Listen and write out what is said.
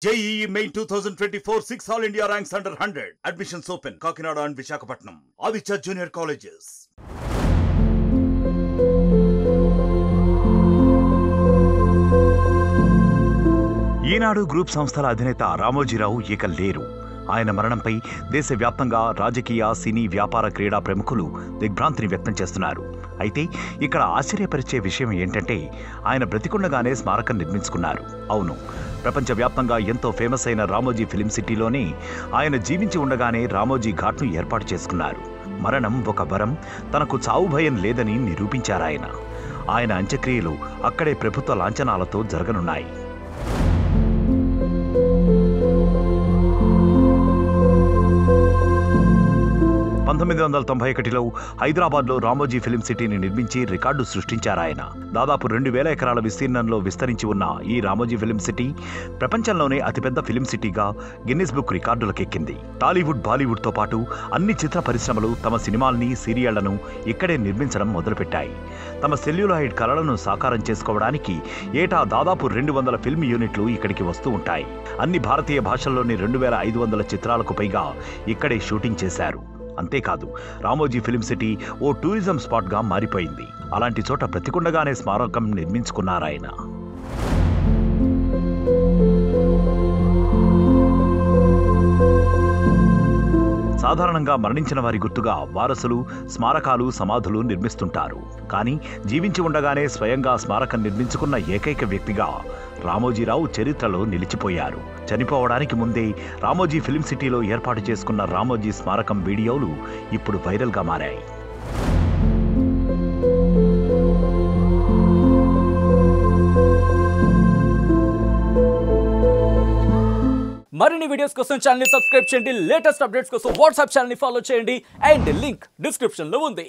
JEE Main 2024 6 All India ranks under 100. Admissions open. Kakinada and Visakhapatnam. Aditya Junior Colleges. Eenadu group సంస్థల అధినేత రామోజీరావు ఇక లేరు. ఆయన మరణంపై దేశవ్యాప్తంగా రాజకీయ, సినీ, వ్యాపార, క్రీడా ప్రముఖులు దిగ్భ్రాంతిని వ్యక్తం చేస్తున్నారు. అయితే ఇక్కడ ఆశ్చర్యపరిచే విషయం ఏంటంటే ఆయన బ్రతికుండగానే స్మారకం నిర్మించుకున్నారు. అవును, ప్రపంచవ్యాప్తంగా ఎంతో ఫేమస్ అయిన రామోజీ ఫిలిం సిటీలోనే ఆయన జీవించి ఉండగానే రామోజీ ఘాట్ను ఏర్పాటు చేసుకున్నారు. మరణం ఒక వరం, తనకు చావు భయం లేదని నిరూపించారాయన. ఆయన అంత్యక్రియలు అక్కడే ప్రభుత్వ లాంఛనాలతో జరగనున్నాయి. 1991లో హైదరాబాద్లో రామోజీ ఫిలిం సిటీని నిర్మించి రికార్డు సృష్టించారాయన. దాదాపు 2000 ఎకరాల విస్తీర్ణంలో విస్తరించి ఉన్న ఈ రామోజీ ఫిలిం సిటీ ప్రపంచంలోనే అతిపెద్ద ఫిలిం సిటీగా గిన్నిస్ బుక్ రికార్డులకెక్కింది. టాలీవుడ్, బాలీవుడ్తో పాటు అన్ని చిత్ర పరిశ్రమలు తమ సినిమాల్ని, సీరియళ్లను ఇక్కడే నిర్మించడం మొదలుపెట్టాయి. తమ సెల్యులాయిడ్ కళలను సాకారం చేసుకోవడానికి ఏటా దాదాపు 200 ఫిల్మ్ యూనిట్లు ఇక్కడికి వస్తూ ఉంటాయి. అన్ని భారతీయ భాషల్లోని 2500 చిత్రాలకు పైగా ఇక్కడే షూటింగ్ చేశారు. అంతేకాదు, రామోజీ ఫిలిం సిటీ ఓ టూరిజం స్పాట్గా మారిపోయింది. అలాంటి చోట బ్రతికుండగానే స్మారకం నిర్మించుకున్నారాయన. సాధారణంగా మరణించిన వారి గుర్తుగా వారసులు స్మారకాలు, సమాధులు నిర్మిస్తుంటారు. కానీ జీవించి ఉండగానే స్వయంగా స్మారకం నిర్మించుకున్న ఏకైక వ్యక్తిగా రామోజీరావు చరిత్రలో నిలిచిపోయారు. చనిపోవడానికి ముందే రామోజీ ఫిలిం సిటీలో ఏర్పాటు చేసుకున్న రామోజీ స్మారకం వీడియోలు ఇప్పుడు వైరల్గా మారాయి. మరిన్ని వీడియోస్ కోసం ఛానల్ ని సబ్స్క్రైబ్ చేయండి. లేటెస్ట్ అప్డేట్స్ కోసం వాట్సాప్ ఛానల్ ని ఫాలో చేయండి. అండ్ లింక్ డిస్క్రిప్షన్ లో ఉంది.